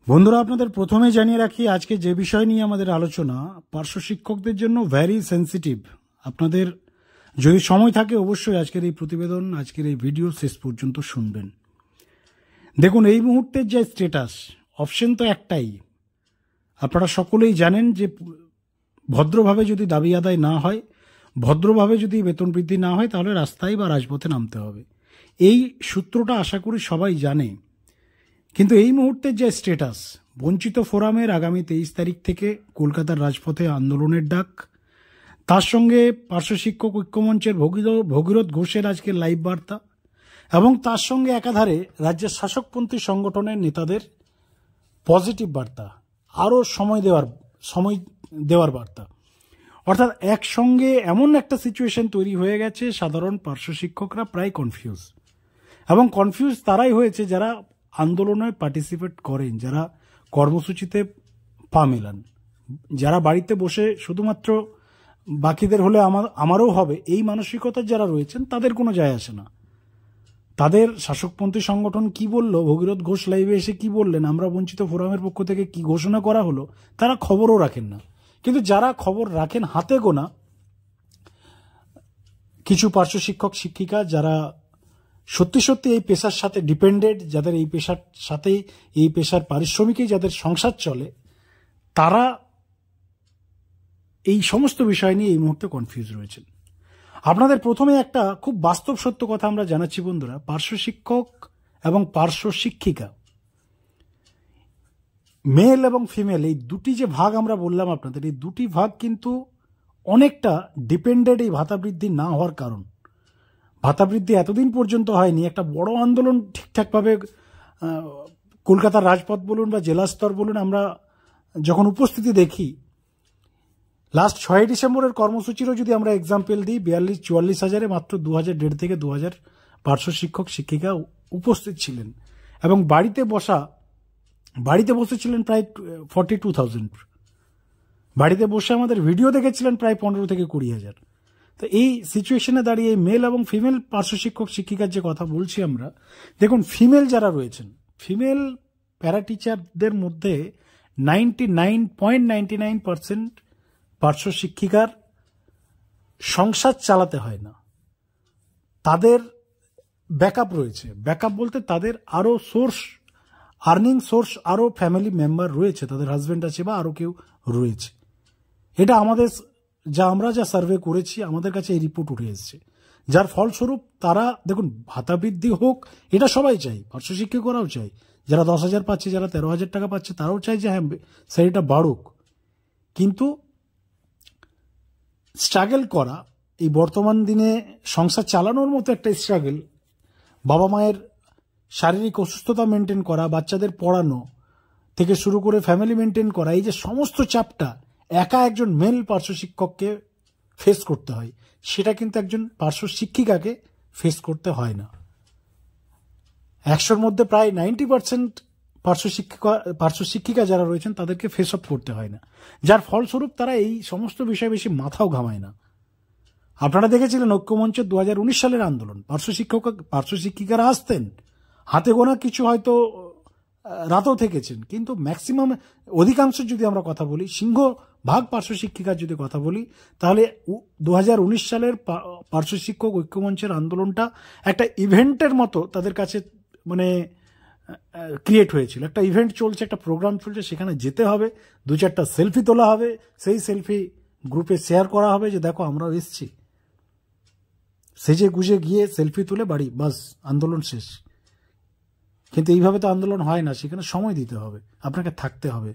বন্ধুরা, আপনাদের প্রথমে জানিয়ে রাখি আজকে যে বিষয় নিয়ে আমাদের আলোচনা পার্শ্ব শিক্ষকদের জন্য ভ্যারি সেন্সিটিভ। আপনাদের যদি সময় থাকে অবশ্যই আজকের এই প্রতিবেদন, আজকের এই ভিডিও শেষ পর্যন্ত শুনবেন। দেখুন, এই মুহূর্তের যে স্ট্যাটাস, অপশন তো একটাই। আপনারা সকলেই জানেন যে ভদ্রভাবে যদি দাবি আদায় না হয়, ভদ্রভাবে যদি বেতন বৃদ্ধি না হয়, তাহলে রাস্তায় বা রাজপথে নামতে হবে। এই সূত্রটা আশা করি সবাই জানে। কিন্তু এই মুহূর্তের যে স্ট্যাটাস, বঞ্চিত ফোরামের আগামী 23 তারিখ থেকে কলকাতার রাজপথে আন্দোলনের ডাক, তার সঙ্গে পার্শ্ব শিক্ষক ঐক্যমঞ্চের ভগীরথ ঘোষের আজকের লাইভ বার্তা, এবং তার সঙ্গে একাধারে রাজ্যের শাসকপন্থী সংগঠনের নেতাদের পজিটিভ বার্তা, আরও সময় দেওয়ার বার্তা। অর্থাৎ একসঙ্গে এমন একটা সিচুয়েশন তৈরি হয়ে গেছে, সাধারণ পার্শ্ব শিক্ষকরা প্রায় কনফিউজ। এবং কনফিউজ তারাই হয়েছে যারা আন্দোলনে পার্টিসিপেট করেন, যারা কর্মসূচিতে পা মেলান, যারা বাড়িতে বসে শুধুমাত্র বাকিদের হলে আমারও হবে এই মানসিকতার যারা রয়েছেন, তাদের কোনো যায় আসে না। তাদের শাসকপন্থী সংগঠন কি বলল, ভগীরথ ঘোষ লাইভে এসে কি বললেন, আমরা বঞ্চিত ফোরামের পক্ষ থেকে কি ঘোষণা করা হলো, তারা খবরও রাখেন না। কিন্তু যারা খবর রাখেন হাতে গোনা কিছু পার্শ্ব শিক্ষক শিক্ষিকা, যারা সত্যি সত্যি এই পেশার সাথে ডিপেন্ডেড, যাদের এই পেশার সাথে, এই পেশার পারিশ্রমিকেই যাদের সংসার চলে, তারা এই সমস্ত বিষয় নিয়ে এই মুহূর্তে কনফিউজ রয়েছেন। আপনাদের প্রথমে একটা খুব বাস্তব সত্য কথা আমরা জানাচ্ছি বন্ধুরা, পার্শ্ব শিক্ষক এবং পার্শ্ব শিক্ষিকা, মেল এবং ফিমেল, এই দুটি যে ভাগ আমরা বললাম আপনাদের, এই দুটি ভাগ কিন্তু অনেকটা ডিপেন্ডেড এই ভাতা বৃদ্ধি না হওয়ার কারণ। ভাতা বৃদ্ধি এতদিন পর্যন্ত হয়নি। একটা বড় আন্দোলন ঠিকঠাকভাবে কলকাতার রাজপথ বলুন বা জেলা স্তর বলুন, আমরা যখন উপস্থিতি দেখি, লাস্ট 6 ডিসেম্বরের কর্মসূচিরও যদি আমরা এক্সাম্পল দিই, 42-44 হাজারে মাত্র 2001 থেকে 2000 পার্শ্ব শিক্ষক শিক্ষিকা উপস্থিত ছিলেন, এবং বাড়িতে বসেছিলেন প্রায় 42,000। বাড়িতে বসে আমাদের ভিডিও দেখেছিলেন প্রায় 15 থেকে 20 হাজার। তো এই সিচুয়েশনে দাঁড়িয়ে মেল এবং ফিমেল পার্শ্ব শিক্ষক শিক্ষিকার যে কথা বলছি আমরা, দেখুন ফিমেল যারা রয়েছেন, ফিমেল প্যারা টিচারদের মধ্যে 99.99% পার্শ্ব শিক্ষিকার সংসার চালাতে হয় না। তাদের ব্যাকআপ রয়েছে। ব্যাকআপ বলতে তাদের আরও আর্নিং সোর্স, আরও ফ্যামিলি মেম্বার রয়েছে, তাদের হাজব্যান্ড আছে বা আরও কেউ রয়েছে। এটা আমরা যা সার্ভে করেছি, আমাদের কাছে এই রিপোর্ট উঠে এসেছে, যার ফলস্বরূপ তারা, দেখুন, ভাতা বৃদ্ধি হোক এটা সবাই চাই, পার্শ্ব শিক্ষকরাও চাই, যারা 10,000 পাচ্ছে, যারা 13,000 টাকা পাচ্ছে, তারাও চাই যে হ্যাঁ সেটা বাড়ুক। কিন্তু স্ট্রাগল করা, এই বর্তমান দিনে সংসার চালানোর মতো একটা স্ট্রাগল, বাবা মায়ের শারীরিক অসুস্থতা মেনটেন করা, বাচ্চাদের পড়ানো থেকে শুরু করে ফ্যামিলি মেনটেন করা, এই যে সমস্ত চাপটা একা একজন মেল পার্শ্ব শিক্ষককে ফেস করতে হয়, সেটা কিন্তু একজন পার্শ্ব শিক্ষিকাকে ফেস করতে হয় না। 100-র মধ্যে প্রায় 90% পার্শ্ব শিক্ষিকা যারা রয়েছেন তাদেরকে ফেস অফ করতে হয় না, যার ফলস্বরূপ তারা এই সমস্ত বিষয়ে বেশি মাথাও ঘামায় না। আপনারা দেখেছিলেন ঐক্যমঞ্চের 2019 সালের আন্দোলন, পার্শ্ব শিক্ষিকারা আসতেন, হাতে গোনা কিছু হয়তো রাতও থেকেছেন, কিন্তু ম্যাক্সিমাম, অধিকাংশ যদি আমরা কথা বলি, সিংহভাগ পার্শ্ব শিক্ষিকার যদি কথা বলি, তাহলে 2019 সালের পার্শ্ব শিক্ষক ঐক্যমঞ্চের আন্দোলনটা একটা ইভেন্টের মতো তাদের কাছে ক্রিয়েট হয়েছিল। একটা ইভেন্ট চলছে, একটা প্রোগ্রাম চলছে, সেখানে যেতে হবে, 2-4টা সেলফি তোলা হবে, সেই সেলফি গ্রুপে শেয়ার করা হবে যে দেখো আমরাও এসছি, সেজে গুজে গিয়ে সেলফি তুলে বাড়ি, বাস, আন্দোলন শেষ। কিন্তু এইভাবে তো আন্দোলন হয় না, সেখানে সময় দিতে হবে, আপনাকে থাকতে হবে,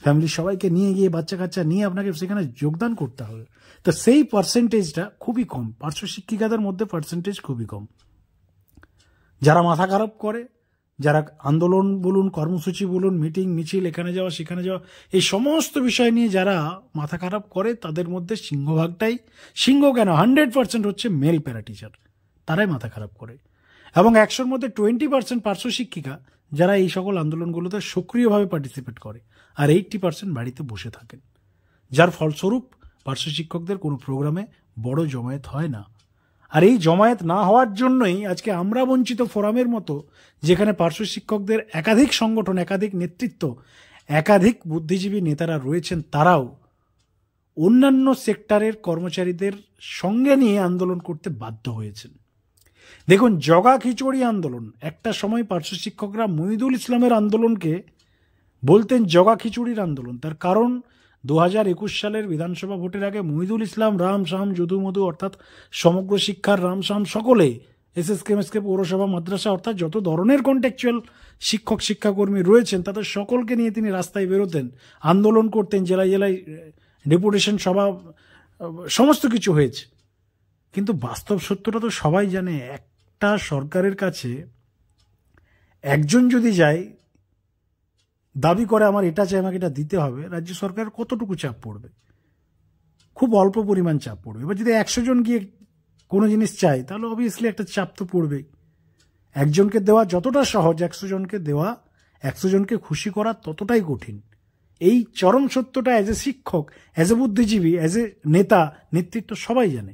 ফ্যামিলির সবাইকে নিয়ে গিয়ে, বাচ্চা কাচ্চা নিয়ে আপনাকে সেখানে যোগদান করতে হবে। তো সেই পার্সেন্টেজটা খুবই কম, পার্শ্ব শিক্ষিকাদের মধ্যে পার্সেন্টেজ খুবই কম। যারা মাথা খারাপ করে, যারা আন্দোলন বলুন, কর্মসূচি বলুন, মিটিং মিছিল, এখানে যাওয়া সেখানে যাওয়া, এই সমস্ত বিষয় নিয়ে যারা মাথা খারাপ করে, তাদের মধ্যে সিংহ কেন 100% হচ্ছে মেল প্যারা টিচার, তারাই মাথা খারাপ করে। এবং 100-র মধ্যে 20% পার্শ্ব শিক্ষিকা যারা এই সকল আন্দোলনগুলোতে সক্রিয়ভাবে পার্টিসিপেট করে, আর 80% বাড়িতে বসে থাকেন, যার ফলস্বরূপ পার্শ্ব শিক্ষকদের কোনো প্রোগ্রামে বড় জমায়েত হয় না। আর এই জমায়েত না হওয়ার জন্যই আজকে আমরা বঞ্চিত ফোরামের মতো, যেখানে পার্শ্ব শিক্ষকদের একাধিক সংগঠন, একাধিক নেতৃত্ব, একাধিক বুদ্ধিজীবী নেতারা রয়েছেন, তারাও অন্যান্য সেক্টরের কর্মচারীদের সঙ্গে নিয়ে আন্দোলন করতে বাধ্য হয়েছেন। দেখুন, জগা খিচুড়ি আন্দোলন, একটা সময় পার্শ্ব শিক্ষকরা মহিদুল ইসলামের আন্দোলনকে বলতেন জগা খিচুড়ির আন্দোলন। তার কারণ 2021 সালের বিধানসভা ভোটের আগে মহিদুল ইসলাম, রাম শাম, যদু মধু অর্থাৎ সমগ্র শিক্ষার রাম শাম সকলে, এসএসকে এমএসকে, পৌরসভা, মাদ্রাসা অর্থাৎ যত ধরনের কন্ট্যাকচুয়াল শিক্ষক শিক্ষাকর্মী রয়েছেন তাদের সকলকে নিয়ে তিনি রাস্তায় বেরোতেন, আন্দোলন করতেন, জেলায় জেলায় ডেপুটেশন সভা, সমস্ত কিছু হয়েছে। কিন্তু বাস্তব সত্যটা তো সবাই জানে, একটা সরকারের কাছে একজন যদি যায়, দাবি করে আমার এটা চাই, আমাকে এটা দিতে হবে, রাজ্য সরকারের কতটুকু চাপ পড়বে? খুব অল্প পরিমাণ চাপ পড়বে। এবার যদি 100 জন গিয়ে কোনো জিনিস চায়, তাহলে অবভিয়াসলি একটা চাপ তো পড়বেই। একজনকে দেওয়া যতটা সহজ, 100 জনকে দেওয়া, 100 জনকে খুশি করা ততটাই কঠিন। এই চরম সত্যটা অ্যাজ এ শিক্ষক, অ্যাজ এ বুদ্ধিজীবী, অ্যাজ এ নেতা, নেতৃত্ব সবাই জানে।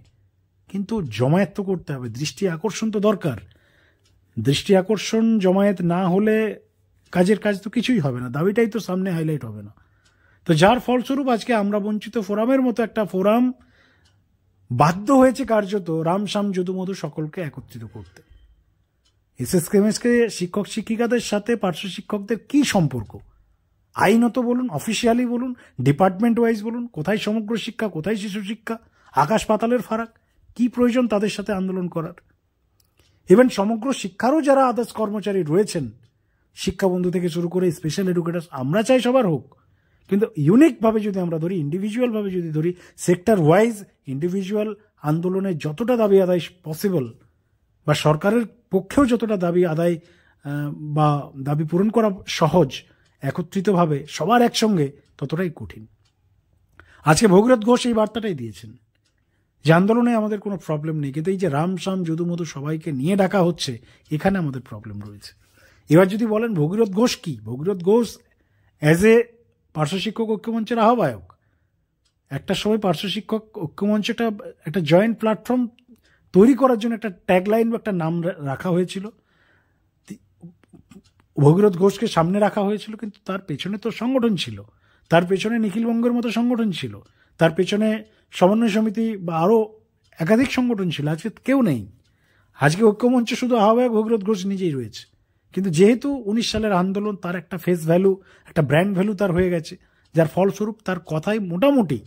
কিন্তু জমায়েত তো করতে হবে, দৃষ্টি আকর্ষণ তো দরকার। দৃষ্টি আকর্ষণ জমায়েত না হলে কাজের কাজ তো কিছুই হবে না, দাবিটাই তো সামনে হাইলাইট হবে না। তো যার ফলস্বরূপ আজকে আমরা বঞ্চিত ফোরামের মতো একটা ফোরাম বাধ্য হয়েছে কার্যত রাম শাম যদু মধু সকলকে একত্রিত করতে। এসএসকেএমএসকে শিক্ষক শিক্ষিকাদের সাথে পার্শ্ব শিক্ষকদের কি সম্পর্ক? আইনত বলুন, অফিসিয়ালি বলুন, ডিপার্টমেন্ট ওয়াইজ বলুন, কোথায় সমগ্র শিক্ষা, কোথায় শিশু শিক্ষা, আকাশ পাতালের ফারাক। কি প্রয়োজন তাদের সাথে আন্দোলন করার? ইভেন সমগ্র শিক্ষারও যারা আদার্স কর্মচারী রয়েছেন, শিক্ষাবন্ধু থেকে শুরু করে স্পেশাল এডুকেটার্স, আমরা চাই সবার হোক, কিন্তু ইউনিকভাবে যদি আমরা ধরি, ইন্ডিভিজুয়ালভাবে যদি ধরি, সেক্টর ওয়াইজ ইন্ডিভিজুয়াল আন্দোলনের যতটা দাবি আদায় পসিবল, বা সরকারের পক্ষেও যতটা দাবি আদায় বা দাবি পূরণ করা সহজ, একত্রিতভাবে সবার একসঙ্গে ততটাই কঠিন। আজকে ভগীরথ ঘোষ এই বার্তাটাই দিয়েছেন যে আন্দোলনে আমাদের কোনো প্রবলেম নেই, কিন্তু এই যে রাম শাম যদু মধু সবাইকে নিয়ে ডাকা হচ্ছে, এখানে আমাদের প্রবলেম রয়েছে। এবার যদি বলেন ভগীরথ ঘোষ কি, ভগীরথ ঘোষ অ্যাজ এ পার্শ্ব শিক্ষক ঐক্যমঞ্চের আহ্বায়ক, একটা সময় পার্শ্ব শিক্ষক ঐক্যমঞ্চটা একটা জয়েন্ট প্ল্যাটফর্ম তৈরি করার জন্য একটা ট্যাগলাইন বা একটা নাম রাখা হয়েছিল, ভগীরথ ঘোষকে সামনে রাখা হয়েছিল। কিন্তু তার পেছনে তো সংগঠন ছিল, তার পেছনে নিখিলবঙ্গের মতো সংগঠন ছিল, তার পেছনে সমন্বয় সমিতি বা আরও একাধিক সংগঠন ছিল। আজকে কেউ নেই। আজকে ঐক্যমঞ্চে শুধু আহ্বায়ক ভগীরথ ঘোষ নিজেই রয়েছে। কিন্তু যেহেতু 19 সালের আন্দোলন, তার একটা ফেস ভ্যালু, একটা ব্র্যান্ড ভ্যালু তার হয়ে গেছে, যার ফলস্বরূপ তার কথাই মোটামুটি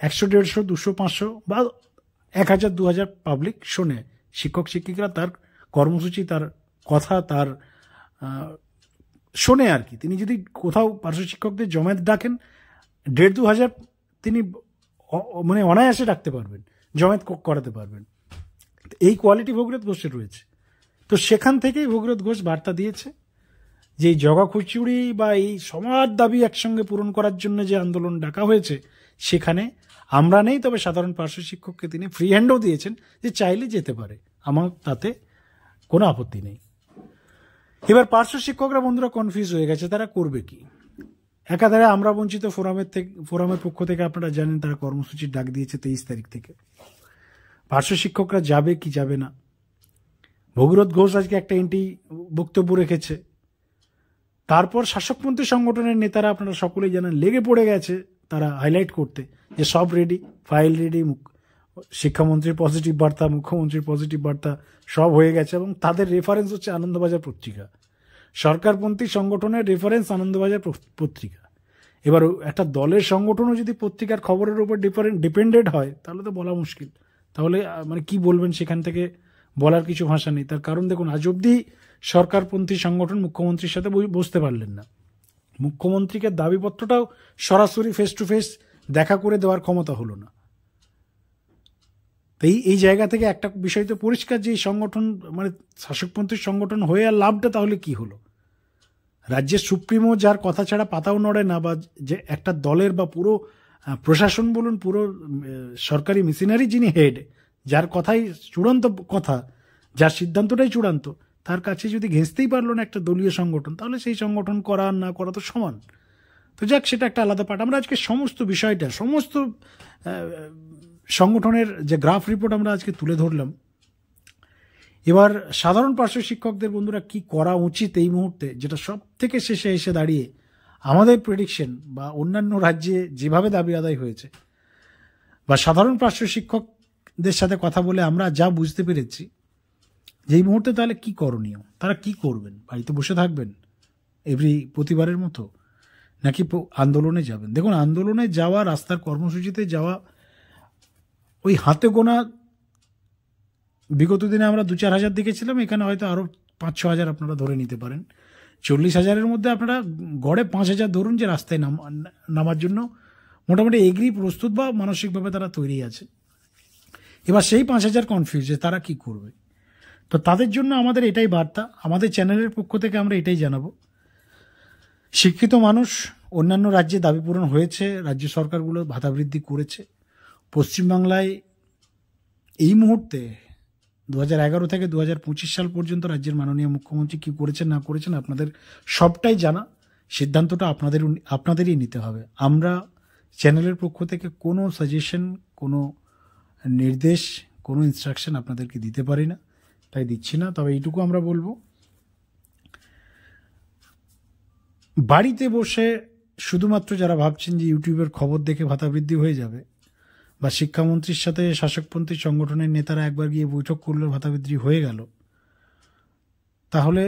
100, 150, 200, 500 বা 1000, 2000 পাবলিক শোনে। শিক্ষক শিক্ষিকারা তার কর্মসূচি, তার কথা, তার শোনে আর কি। তিনি যদি কোথাও পার্শ্ব শিক্ষকদের জমায়েত ডাকেন, 1,500-2,000 তিনি মানে অনায়াসে ডাকতে পারবেন, জমায়েত করাতে পারবেন। এই কোয়ালিটি ভগীরথ ঘোষের রয়েছে। তো সেখান থেকেই ভগীরথ ঘোষ বার্তা দিয়েছে যে এই জগা খিচুড়ি বা এই সমাজ দাবি একসঙ্গে পূরণ করার জন্য যে আন্দোলন ডাকা হয়েছে, সেখানে আমরা নেই, তবে সাধারণ পার্শ্ব শিক্ষককে তিনি ফ্রি হ্যান্ডও দিয়েছেন যে চাইলে যেতে পারে, আমার তাতে কোনো আপত্তি নেই। এবার পার্শ্ব শিক্ষকরা বন্ধুরা কনফিউজ হয়ে গেছে, তারা করবে কি? একাধারে আমরা বঞ্চিত ফোরামের পক্ষ থেকে আপনারা জানেন তারা কর্মসূচির ডাক দিয়েছে 23 তারিখ থেকে। পার্শ্ব শিক্ষকরা যাবে কি যাবে না? ভগীরথ ঘোষ আজকে একটা বক্তব্য রেখেছে। তারপর শাসকপন্থী সংগঠনের নেতারা আপনারা সকলেই জানেন লেগে পড়ে গেছে তারা হাইলাইট করতে যে সব রেডি, ফাইল রেডি, শিক্ষামন্ত্রীর পজিটিভ বার্তা, মুখ্যমন্ত্রীর পজিটিভ বার্তা সব হয়ে গেছে, এবং তাদের রেফারেন্স হচ্ছে আনন্দবাজার পত্রিকা। সরকারপন্থী সংগঠনের রেফারেন্স আনন্দবাজার পত্রিকা। এবার একটা দলের সংগঠনও যদি পত্রিকার খবরের উপর ডিপেন্ডেড হয়, তাহলে তো বলা মুশকিল। তাহলে মানে কি বলবেন, সেখান থেকে বলার কিছু ভাষা নেই। তার কারণ দেখুন, আজ অব্দি সরকারপন্থী সংগঠন মুখ্যমন্ত্রীর সাথে বসতে পারলেন না। মুখ্যমন্ত্রীকে দাবিপত্রটাও সরাসরি ফেস টু ফেস দেখা করে দেওয়ার ক্ষমতা হলো না। তো এই জায়গা থেকে একটা বিষয় তো পরিষ্কার যে এই সংগঠন মানে শাসকপন্থীর সংগঠন হয়ে আর লাভটা তাহলে কি হলো? রাজ্যের সুপ্রিমো যার কথা ছাড়া পাতাও নড়ে না, বা যে একটা দলের বা পুরো প্রশাসন বলুন, পুরো সরকারি মেশিনারি যিনি হেড, যার কথাই চূড়ান্ত কথা, যার সিদ্ধান্তটাই চূড়ান্ত, তার কাছে যদি ঘেঁচতেই পারলো না একটা দলীয় সংগঠন, তাহলে সেই সংগঠন করা আর না করা তো সমান। তো যাক, সেটা একটা আলাদা পাঠ। আমরা আজকে সমস্ত বিষয়টা, সমস্ত সংগঠনের যে গ্রাফ রিপোর্ট আমরা আজকে তুলে ধরলাম, এবার সাধারণ পার্শ্ব শিক্ষকদের বন্ধুরা কি করা উচিত এই মুহূর্তে, যেটা সব থেকে শেষে এসে দাঁড়িয়ে আমাদের প্রেডিকশন বা অন্যান্য রাজ্যে যেভাবে দাবি আদায় হয়েছে বা সাধারণ পার্শ্ব শিক্ষকদের সাথে কথা বলে আমরা যা বুঝতে পেরেছি যে এই মুহূর্তে তাহলে কি করণীয়, তারা কি করবেন? বাড়িতে বসে থাকবেন প্রতিবারের মতো, নাকি আন্দোলনে যাবেন? দেখুন, আন্দোলনে যাওয়া, রাস্তার কর্মসূচিতে যাওয়া, ওই হাতে গোনা বিগত দিনে আমরা 2-4 হাজার দেখেছিলাম, এখানে হয়তো আরও 5-6 হাজার আপনারা ধরে নিতে পারেন। 40,000-এর মধ্যে আপনারা গড়ে 5,000 ধরুন যে রাস্তায় নামার জন্য মোটামুটি প্রস্তুত বা মানসিকভাবে তারা তৈরি আছে। এবার সেই 5,000 কনফিউজ যে তারা কি করবে। তো তাদের জন্য আমাদের এটাই বার্তা, আমাদের চ্যানেলের পক্ষ থেকে আমরা এটাই জানাবো, শিক্ষিত মানুষ, অন্যান্য রাজ্যে দাবি পূরণ হয়েছে, রাজ্য সরকারগুলো ভাতা বৃদ্ধি করেছে। পশ্চিমবাংলায় এই মুহূর্তে 2011 থেকে 2025 সাল পর্যন্ত রাজ্যের মাননীয় মুখ্যমন্ত্রী কি করেছেন না করেছেন আপনাদের সবটাই জানা, সিদ্ধান্তটা আপনাদেরই নিতে হবে। আমরা চ্যানেলের পক্ষ থেকে কোনো সাজেশন, কোনো নির্দেশ, কোনো ইনস্ট্রাকশন আপনাদেরকে দিতে পারি না, তাই দিচ্ছি না। তবে এইটুকু আমরা বলবো, বাড়িতে বসে শুধুমাত্র যারা ভাবছেন যে ইউটিউবের খবর দেখে ভাতা বৃদ্ধি হয়ে যাবে, বা শিক্ষামন্ত্রীর সাথে শাসকপন্থী সংগঠনের নেতারা একবার গিয়ে বৈঠক করলে ভাতা বৃদ্ধি হয়ে গেল, তাহলে